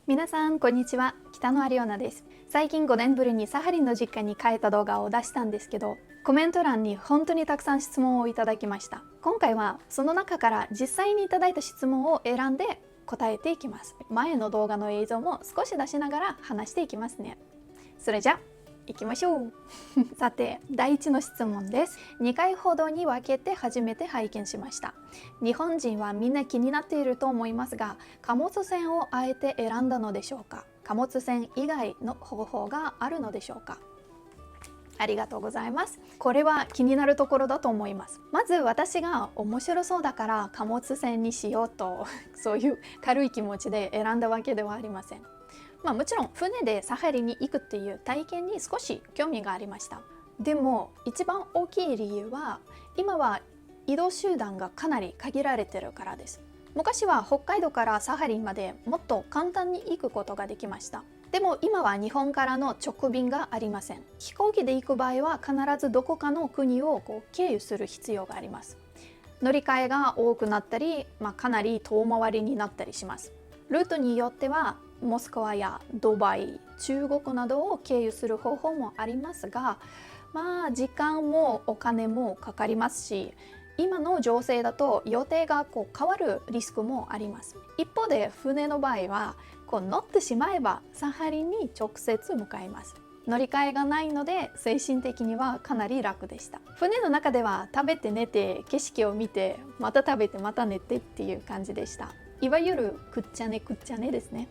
皆さんこんにちは、北野アリオナです。最近5年ぶりにサハリンの実家に帰った動画を出したんですけど、コメント欄に本当にたくさん質問をいただきました。今回はその中から実際にいただいた質問を選んで答えていきます。前の動画の映像も少し出しながら話していきますね。それじゃ行きましょうさて、第1の質問です。2回ほどに分けて初めて拝見しました。日本人はみんな気になっていると思いますが、貨物船をあえて選んだのでしょうか？貨物船以外の方法があるのでしょうか？ありがとうございます。これは気になるところだと思います。まず私が面白そうだから貨物船にしようとそういう軽い気持ちで選んだわけではありません。もちろん船でサハリンに行くっていう体験に少し興味がありました。でも一番大きい理由は今は移動手段がかなり限られてるからです。昔は北海道からサハリンまでもっと簡単に行くことができました。でも今は日本からの直便がありません。飛行機で行く場合は必ずどこかの国を経由する必要があります。乗り換えが多くなったり、かなり遠回りになったりします。ルートによってはモスクワやドバイ、中国などを経由する方法もありますが、時間もお金もかかりますし、今の情勢だと予定が変わるリスクもあります。一方で船の場合は乗ってしまえばサハリンに直接向かいます。乗り換えがないので精神的にはかなり楽でした。船の中では食べて寝て景色を見てまた食べてまた寝てっていう感じでした。いわゆるくっちゃねくっちゃねですね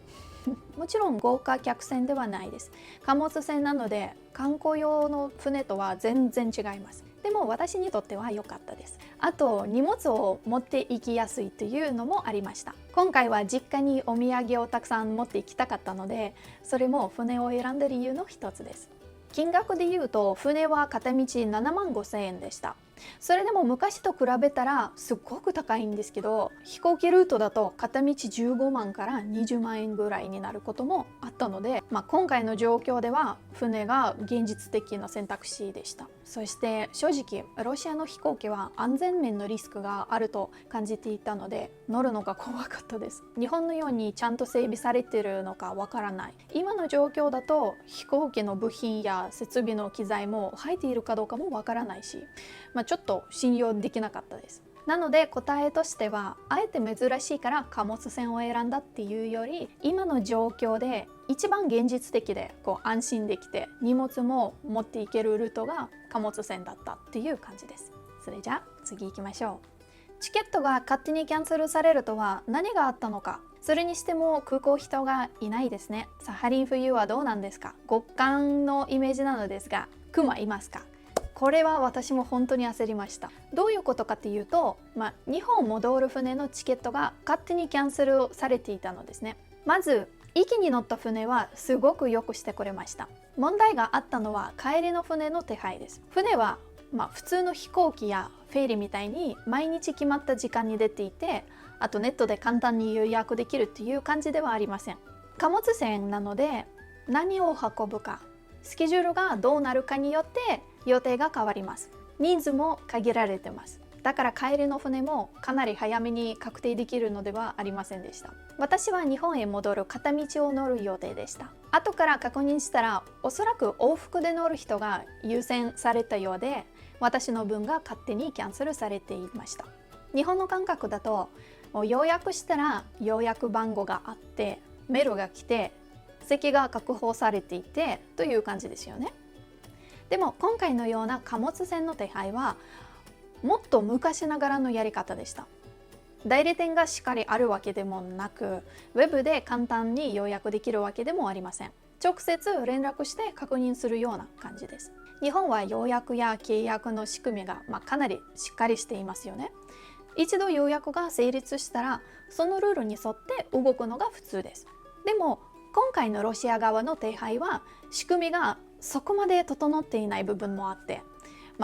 もちろん豪華客船ではないです。貨物船なので観光用の船とは全然違います。でも私にとっては良かったです。あと荷物を持って行きやすいというのもありました。今回は実家にお土産をたくさん持って行きたかったので、それも船を選んだ理由の一つです。金額で言うと船は片道7万5千円でした。それでも昔と比べたらすっごく高いんですけど、飛行機ルートだと片道15万から20万円ぐらいになることもあったので、今回の状況では船が現実的な選択肢でした。そして正直ロシアの飛行機は安全面のリスクがあると感じていたので乗るのが怖かったです。日本のようにちゃんと整備されているのかわからない。今の状況だと飛行機の部品や設備の機材も入っているかどうかもわからないし、ちょっと信用できなかったです。なので答えとしてはあえて珍しいから貨物船を選んだっていうより、今の状況で一番現実的で安心できて荷物も持っていけるルートが貨物船だったっていう感じです。それじゃあ次行きましょう。チケットが勝手にキャンセルされるとは何があったのか。それにしても空港人がいないですね。サハリン冬はどうなんですか？極寒のイメージなのですが、クマいますか？これは私も本当に焦りました。どういうことかっていうと、日本戻る船のチケットが勝手にキャンセルされていたのですね。まず行きに乗った船はすごくよくしてくれました。問題があったのは帰りの船の手配です。船は普通の飛行機やフェリーみたいに毎日決まった時間に出ていて、あとネットで簡単に予約できるっていう感じではありません。貨物船なので何を運ぶか、スケジュールがどうなるかによって予定が変わります。人数も限られてます。だから帰りの船もかなり早めに確定できるのではありませんでした。私は日本へ戻る片道を乗る予定でした。後から確認したらおそらく往復で乗る人が優先されたようで、私の分が勝手にキャンセルされていました。日本の感覚だと予約したら予約番号があってメールが来て席が確保されていてという感じですよね。でも今回のような貨物船の手配はもっと昔ながらのやり方でした。代理店がしっかりあるわけでもなく、ウェブで簡単に予約できるわけでもありません。直接連絡して確認するような感じです。日本は予約や契約の仕組みがかなりしっかりしていますよね。一度予約が成立したらそのルールに沿って動くのが普通です。でも今回のロシア側の手配は仕組みがそこまで整っていない部分もあって、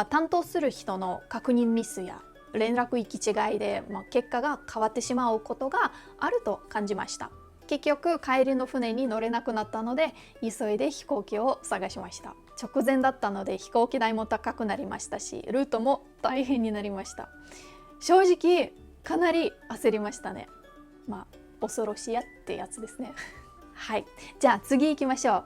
担当する人の確認ミスや連絡行き違いで、結果が変わってしまうことがあると感じました。結局帰りの船に乗れなくなったので急いで飛行機を探しました。直前だったので飛行機代も高くなりましたし、ルートも大変になりました。正直かなり焦りましたね。恐ろしやってやつですねはい、じゃあ次行きましょう。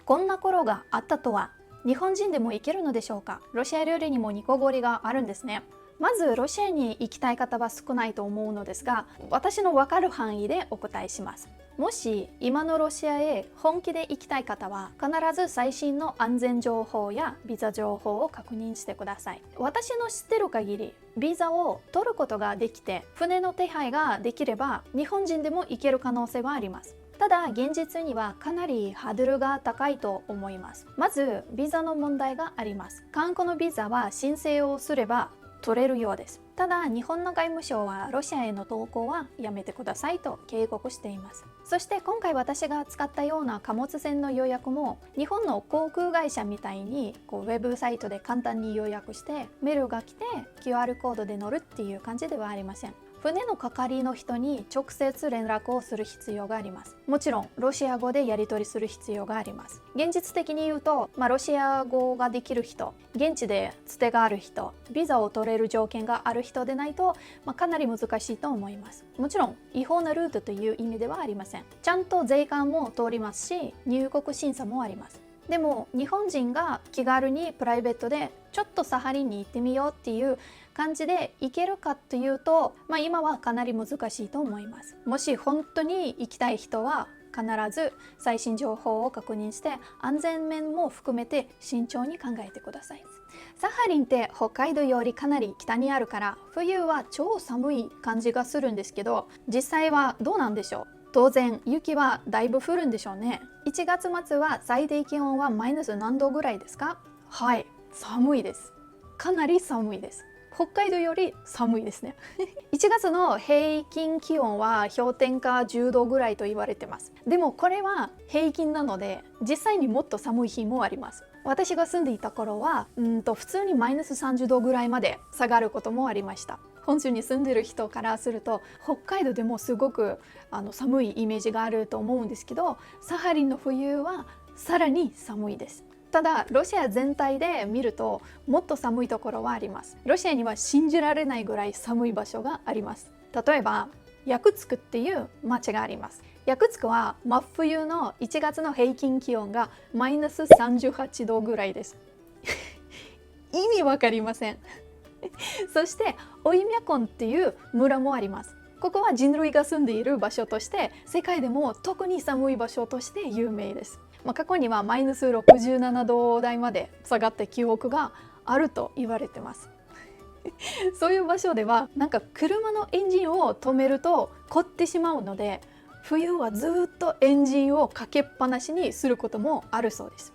こんな頃があったとは、日本人でも行けるのでしょうか？ロシア料理にも煮こごりがあるんですね。まずロシアに行きたい方は少ないと思うのですが、私の分かる範囲でお答えします。もし今のロシアへ本気で行きたい方は、必ず最新の安全情報やビザ情報を確認してください。私の知ってる限り、ビザを取ることができて船の手配ができれば、日本人でも行ける可能性はあります。ただ現実にはかなりハードルが高いと思います。まずビザの問題があります。観光のビザは申請をすれば取れるようです。ただ日本の外務省はロシアへの渡航はやめてくださいと警告しています。そして今回私が使ったような貨物船の予約も、日本の航空会社みたいにウェブサイトで簡単に予約してメールが来て QR コードで乗るっていう感じではありません。船の係の人に直接連絡をする必要があります。もちろんロシア語でやり取りする必要があります。現実的に言うと、ロシア語ができる人、現地でつてがある人、ビザを取れる条件がある人でないと、かなり難しいと思います。もちろん違法なルートという意味ではありません。ちゃんと税関も通りますし、入国審査もあります。でも日本人が気軽にプライベートでちょっとサハリンに行ってみようっていう感じで行けるかというと、今はかなり難しいと思います。もし本当に行きたい人は必ず最新情報を確認して、安全面も含めて慎重に考えてください。サハリンって北海道よりかなり北にあるから、冬は超寒い感じがするんですけど、実際はどうなんでしょう？当然雪はだいぶ降るんでしょうね。1月末は最低気温はマイナス何度ぐらいですか？はい、寒いです。かなり寒いです。北海道より寒いですね。1月の平均気温は氷点下10度ぐらいと言われてます。でもこれは平均なので、実際にもっと寒い日もあります。私が住んでいた頃は普通にマイナス30度ぐらいまで下がることもありました。本州に住んでる人からすると、北海道でもすごく寒いイメージがあると思うんですけど、サハリンの冬はさらに寒いです。ただロシア全体で見るともっと寒いところはあります。ロシアには信じられないぐらい寒い場所があります。例えばヤクツクっていう町があります。ヤクツクは真冬の1月の平均気温がマイナス38度ぐらいです。意味わかりません。そしてオイミャコンっていう村もあります。ここは人類が住んでいる場所として、世界でも特に寒い場所として有名です。過去にはマイナス67度台まで下がった記憶があると言われてます。そういう場所では車のエンジンを止めると凍ってしまうので、冬はずっとエンジンをかけっぱなしにすることもあるそうです。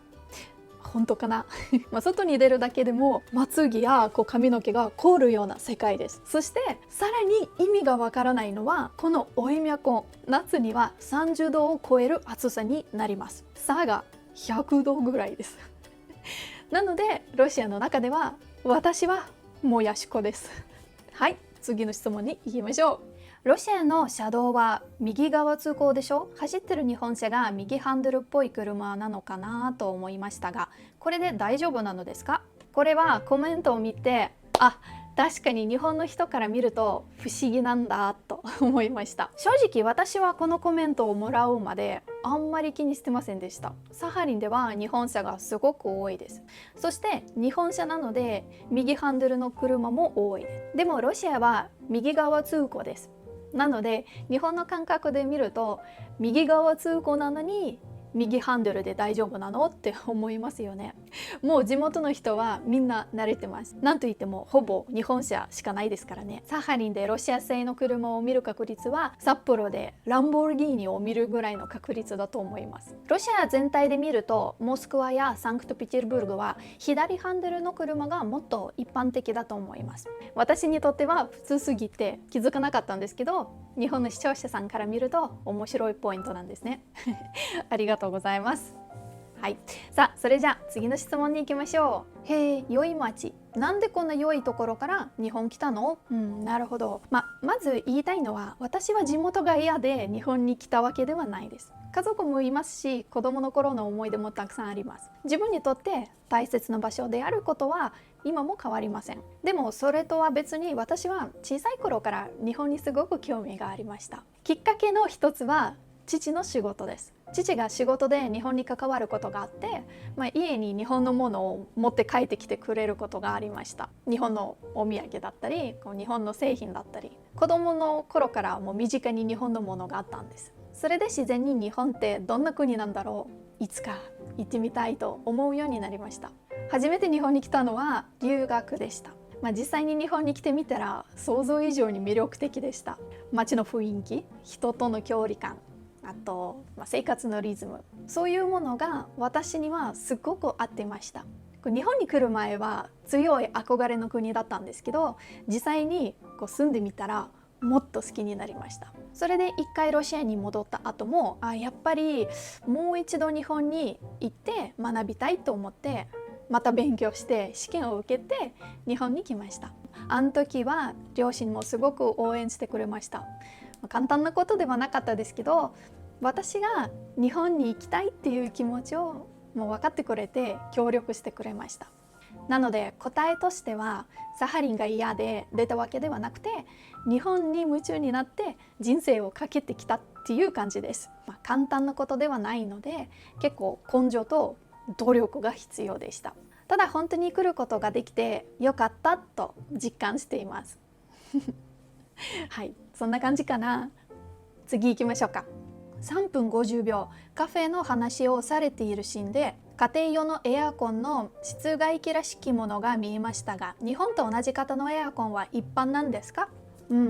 本当かな外に出るだけでもまつげや髪の毛が凍るような世界です。そしてさらに意味がわからないのは、このオイミャコン、夏には30度を超える暑さになります。差が100度ぐらいですなのでロシアの中では私はもやしこです。はい、次の質問に行きましょう。ロシアの車道は右側通行でしょ？走ってる日本車が右ハンドルっぽい車なのかなと思いましたが、これで大丈夫なのですか？これはコメントを見て、確かに日本の人から見ると不思議なんだと思いました。正直私はこのコメントをもらうまであんまり気にしてませんでした。サハリンでは日本車がすごく多いです。そして日本車なので右ハンドルの車も多いです。でもロシアは右側通行です。なので日本の感覚で見ると、右側通行なのに右ハンドルで大丈夫なのって思いますよね。もう地元の人はみんな慣れてます。なんといってもほぼ日本車しかないですからね。サハリンでロシア製の車を見る確率は札幌でランボルギーニを見るぐらいの確率だと思います。ロシア全体で見ると、モスクワやサンクトペテルブルクは左ハンドルの車がもっと一般的だと思います。私にとっては普通すぎて気づかなかったんですけど、日本の視聴者さんから見ると面白いポイントなんですねありがとうございます。はい、さあそれじゃあ次の質問に行きましょう。へえ、良い町、なんでこんな良いところから日本来たの？なるほど。まず言いたいのは、私は地元が嫌で日本に来たわけではないです。家族もいますし、子供の頃の思い出もたくさんあります。自分にとって大切な場所であることは今も変わりません。でもそれとは別に、私は小さい頃から日本にすごく興味がありました。きっかけの一つは父の仕事です。父が仕事で日本に関わることがあって、家に日本のものを持って帰ってきてくれることがありました。日本のお土産だったり、日本の製品だったり、子供の頃からもう身近に日本のものがあったんです。それで自然に日本ってどんな国なんだろう、いつか行ってみたいと思うようになりました。初めて日本に来たのは留学でした。実際に日本に来てみたら想像以上に魅力的でした。街の雰囲気、人との距離感、あと、生活のリズム、そういうものが私にはすごく合っていました。日本に来る前は強い憧れの国だったんですけど、実際に住んでみたらもっと好きになりました。それで一回ロシアに戻った後もやっぱりもう一度日本に行って学びたいと思って、また勉強して試験を受けて日本に来ました。あの時は両親もすごく応援してくれました。簡単なことではなかったですけど、私が日本に行きたいっていう気持ちをもう分かってくれて協力してくれました。なので答えとしてはサハリンが嫌で出たわけではなくて、日本に夢中になって人生をかけてきたっていう感じです。簡単なことではないので結構根性と努力が必要でした。ただ本当に来ることができてよかったと実感していますはい、そんな感じかな。次行きましょうか。3分50秒カフェの話をされているシーンで、家庭用のエアコンの室外機らしきものが見えましたが、日本と同じ型のエアコンは一般なんですか？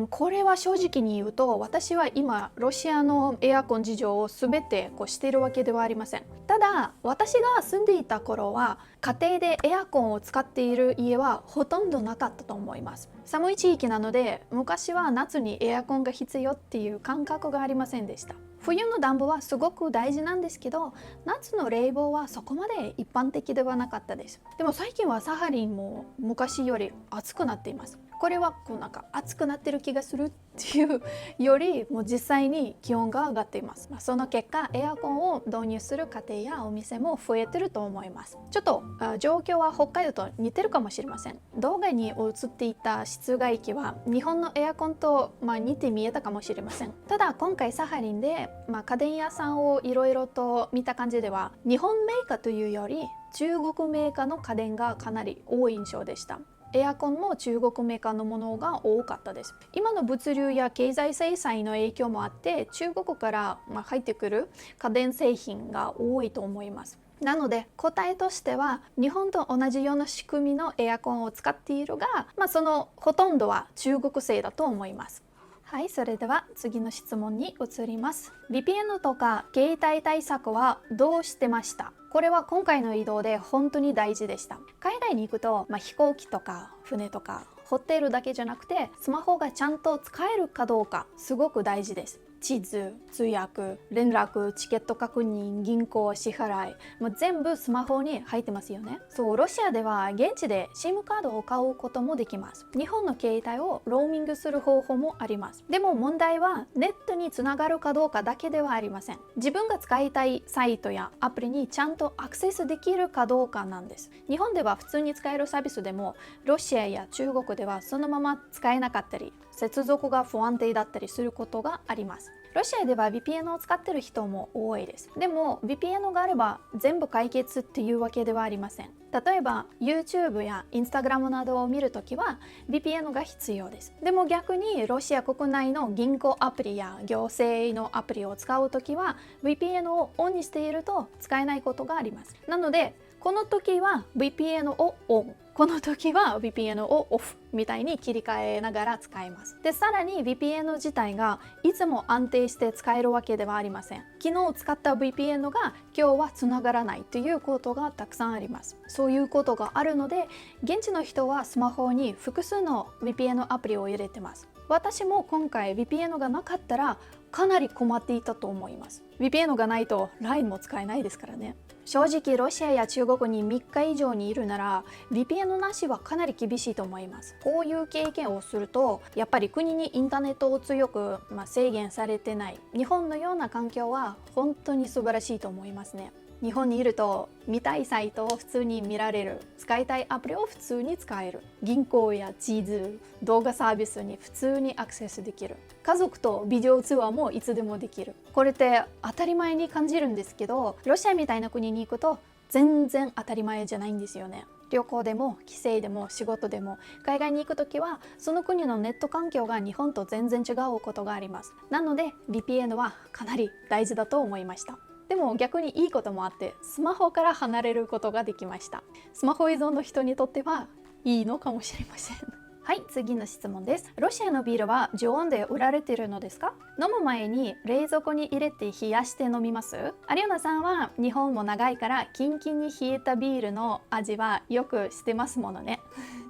これは正直に言うと、私は今ロシアのエアコン事情を全てしているわけではありません。ただ私が住んでいた頃は家庭でエアコンを使っている家はほとんどなかったと思います。寒い地域なので昔は夏にエアコンが必要っていう感覚がありませんでした。冬の暖房はすごく大事なんですけど、夏の冷房はそこまで一般的ではなかったです。でも最近はサハリンも昔より暑くなっています。これはなんか暑くなってる気がするっていうよりも実際に気温が上がっています。その結果エアコンを導入する家庭やお店も増えてると思います。ちょっと状況は北海道と似てるかもしれません。動画に映っていた室外機は日本のエアコンと似て見えたかもしれません。ただ今回サハリンで家電屋さんをいろいろと見た感じでは、日本メーカーというより中国メーカーの家電がかなり多い印象でした。エアコンも中国メーカーのものが多かったです。今の物流や経済制裁の影響もあって中国から入ってくる家電製品が多いと思います。なので答えとしては日本と同じような仕組みのエアコンを使っているが、そのほとんどは中国製だと思います。はい、それでは次の質問に移ります。 VPN とか携帯対策はどうしてました？これは今回の移動で本当に大事でした。海外に行くと、飛行機とか船とかホテルだけじゃなくてスマホがちゃんと使えるかどうかすごく大事です。地図、通訳、連絡、チケット確認、銀行支払い、全部スマホに入ってますよね。そう、ロシアでは現地で SIM カードを買うこともできます。日本の携帯をローミングする方法もあります。でも問題はネットにつながるかどうかだけではありません。自分が使いたいサイトやアプリにちゃんとアクセスできるかどうかなんです。日本では普通に使えるサービスでもロシアや中国ではそのまま使えなかったり、接続が不安定だったりすることがあります。ロシアでは VPN を使っている人も多いです。でも VPN があれば全部解決っていうわけではありません。例えば YouTube や Instagram などを見るときは VPN が必要です。でも逆にロシア国内の銀行アプリや行政のアプリを使うときは VPN をオンにしていると使えないことがあります。なのでこの時は VPN をオン、この時は VPN をオフみたいに切り替えながら使えます。で、さらに VPN 自体がいつも安定して使えるわけではありません。昨日使った VPN が今日はつながらないということがたくさんあります。そういうことがあるので、現地の人はスマホに複数の VPN アプリを入れてます。私も今回 VPN がなかったらかなり困っていたと思います。VPN がないと LINE も使えないですからね。正直ロシアや中国に3日以上にいるなら VPN なしはかなり厳しいと思います。こういう経験をするとやっぱり国にインターネットを強く、制限されてない日本のような環境は本当に素晴らしいと思いますね。日本にいると見たいサイトを普通に見られる、使いたいアプリを普通に使える、銀行や地図、動画サービスに普通にアクセスできる、家族とビデオ通話もいつでもできる。これって当たり前に感じるんですけど、ロシアみたいな国に行くと全然当たり前じゃないんですよね。旅行でも帰省でも仕事でも海外に行くときはその国のネット環境が日本と全然違うことがあります。なので VPN はかなり大事だと思いました。でも逆にいいこともあって、スマホから離れることができました。スマホ依存の人にとってはいいのかもしれません。はい、次の質問です。ロシアのビールは常温で売られているのですか？飲む前に冷蔵庫に入れて冷やして飲みます？アリオナさんは日本も長いからキンキンに冷えたビールの味はよくしてますものね。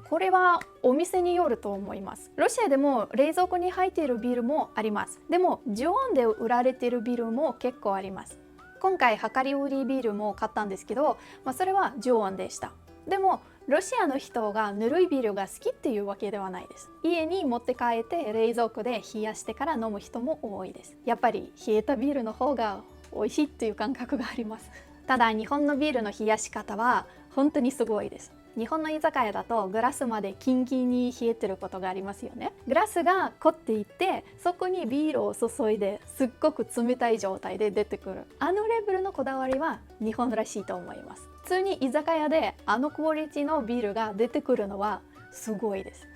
これはお店によると思います。ロシアでも冷蔵庫に入っているビールもあります。でも常温で売られているビールも結構あります。今回量り売りビールも買ったんですけど、それは常温でした。でもロシアの人がぬるいビールが好きっていうわけではないです。家に持って帰って冷蔵庫で冷やしてから飲む人も多いです。やっぱり冷えたビールの方が美味しいっていう感覚があります。ただ日本のビールの冷やし方は本当にすごいです。日本の居酒屋だとグラスまでキンキンに冷えてることがありますよね。グラスが凍っていて、そこにビールを注いですっごく冷たい状態で出てくる。あのレベルのこだわりは日本らしいと思います。普通に居酒屋であのクオリティのビールが出てくるのはすごいです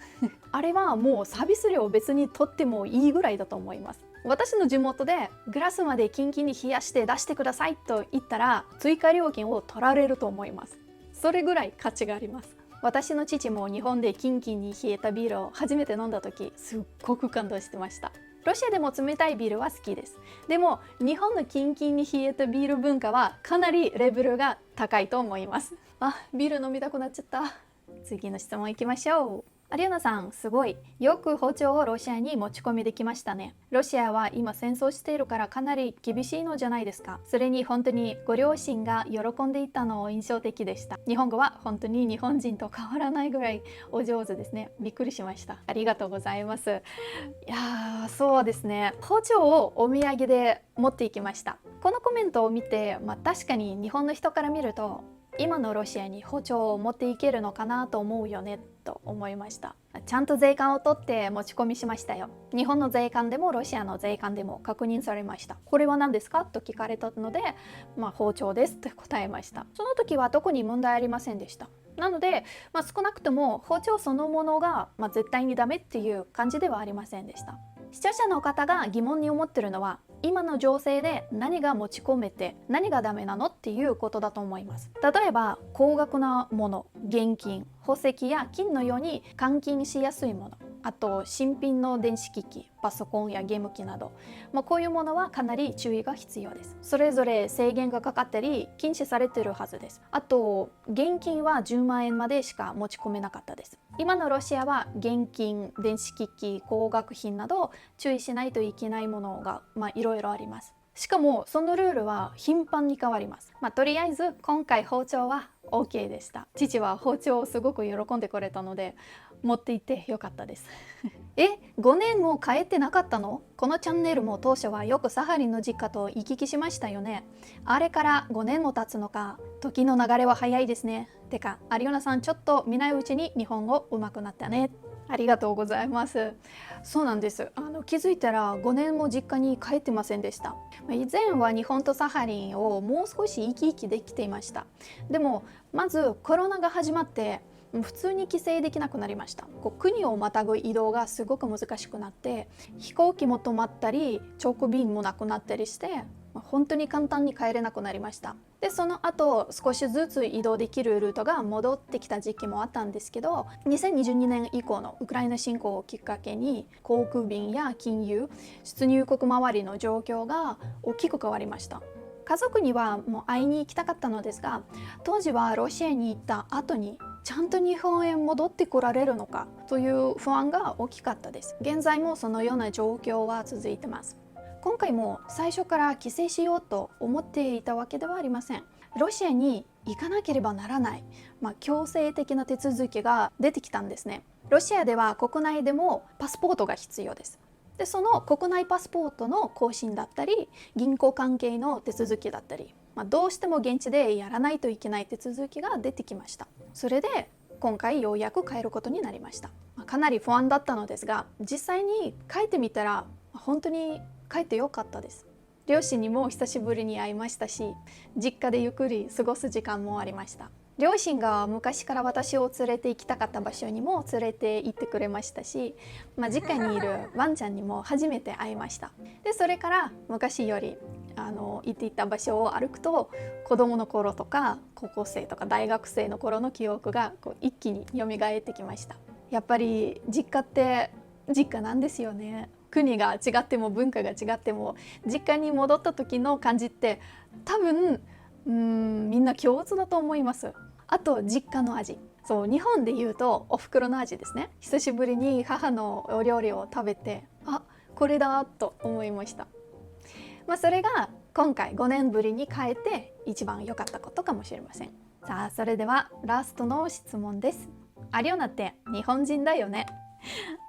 あれはもうサービス料を別に取ってもいいぐらいだと思います。私の地元でグラスまでキンキンに冷やして出してくださいと言ったら追加料金を取られると思います。それぐらい価値があります。私の父も日本でキンキンに冷えたビールを初めて飲んだ時すっごく感動してました。ロシアでも冷たいビールは好きです。でも日本のキンキンに冷えたビール文化はかなりレベルが高いと思います。ビール飲みたくなっちゃった。次の質問いきましょう。アリオナさん、すごい。よく包丁をロシアに持ち込みできましたね。ロシアは今戦争しているからかなり厳しいのじゃないですか。それに本当にご両親が喜んでいたの印象的でした。日本語は本当に日本人と変わらないぐらいお上手ですね。びっくりしました。ありがとうございます。いやー、そうですね。包丁をお土産で持っていきました。このコメントを見て、確かに日本の人から見ると今のロシアに包丁を持っていけるのかなと思うよねと思いました。ちゃんと税関を取って持ち込みしましたよ。日本の税関でもロシアの税関でも確認されました。これは何ですかと聞かれたので、包丁ですと答えました。その時は特に問題ありませんでした。なので、少なくとも包丁そのものが、絶対にダメっていう感じではありませんでした。視聴者の方が疑問に思ってるのは今の情勢で何が持ち込めて何がダメなのっていうことだと思います。例えば高額なもの、現金、宝石や金のように換金しやすいもの、あと新品の電子機器、パソコンやゲーム機など、こういうものはかなり注意が必要です。それぞれ制限がかかったり禁止されているはずです。あと現金は10万円までしか持ち込めなかったです。今のロシアは現金、電子機器、高額品など注意しないといけないものがいろいろあります。しかもそのルールは頻繁に変わります。とりあえず今回包丁は OK でした。父は包丁をすごく喜んでくれたので持って行ってよかったです5年も帰ってなかったの？このチャンネルも当初はよくサハリンの実家と行き来しましたよね。あれから5年も経つのか。時の流れは早いですね。てかアリオナさんちょっと見ないうちに日本語上手くなったね。ありがとうございます。そうなんです。気づいたら5年も実家に帰ってませんでした。以前は日本とサハリンをもう少し行き来できていました。でもまずコロナが始まって普通に帰省できなくなりました。国をまたぐ移動がすごく難しくなって飛行機も止まったり直便もなくなったりして本当に簡単に帰れなくなりました。でその後少しずつ移動できるルートが戻ってきた時期もあったんですけど、2022年以降のウクライナ侵攻をきっかけに航空便や金融、出入国周りの状況が大きく変わりました。家族にはもう会いに行きたかったのですが、当時はロシアに行った後にちゃんと日本へ戻ってこられるのかという不安が大きかったです。現在もそのような状況は続いてます。今回も最初から帰省しようと思っていたわけではありません。ロシアに行かなければならない、強制的な手続きが出てきたんですね。ロシアでは国内でもパスポートが必要です。でその国内パスポートの更新だったり銀行関係の手続きだったり、どうしても現地でやらないといけない手続きが出てきました。それで今回ようやく帰ることになりました。かなり不安だったのですが、実際に帰ってみたら本当に帰ってよかったです。両親にも久しぶりに会いましたし、実家でゆっくり過ごす時間もありました。両親が昔から私を連れて行きたかった場所にも連れて行ってくれましたし、実家にいるワンちゃんにも初めて会いました。でそれから昔より行っていた場所を歩くと、子供の頃とか高校生とか大学生の頃の記憶が一気に蘇ってきました。やっぱり実家って実家なんですよね。国が違っても文化が違っても、実家に戻った時の感じって多分みんな共通だと思います。あと実家の味、そう日本で言うとお袋の味ですね。久しぶりに母のお料理を食べて、これだと思いました。それが今回5年ぶりに帰って一番良かったことかもしれません。さあそれではラストの質問です。アリオナって日本人だよね？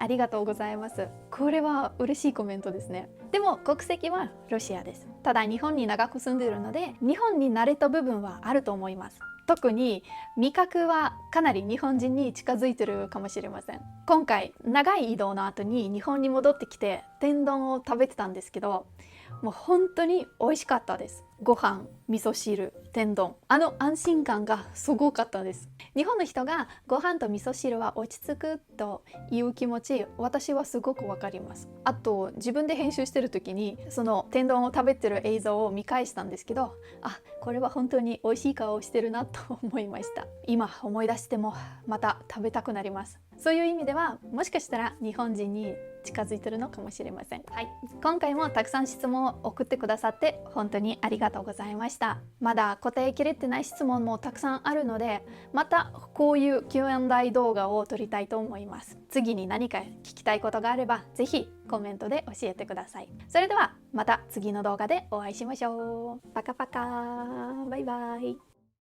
ありがとうございます。これは嬉しいコメントですね。でも国籍はロシアです。ただ日本に長く住んでいるので、日本に慣れた部分はあると思います。特に味覚はかなり日本人に近づいてるかもしれません。今回長い移動の後に日本に戻ってきて天丼を食べてたんですけど、もう本当に美味しかったです。ご飯、味噌汁、天丼、安心感がすごかったです。日本の人がご飯と味噌汁は落ち着くという気持ち、私はすごくわかります。あと自分で編集してる時にその天丼を食べてる映像を見返したんですけど、これは本当に美味しい顔をしてるなと思いました。今思い出してもまた食べたくなります。そういう意味ではもしかしたら日本人に近づいてるのかもしれません。今回もたくさん質問を送ってくださって本当にありがとうございました。まだ答えきれてない質問もたくさんあるので、またこういう Q&A 動画を撮りたいと思います。次に何か聞きたいことがあればぜひコメントで教えてください。それではまた次の動画でお会いしましょう。パカパカ、バイバイ。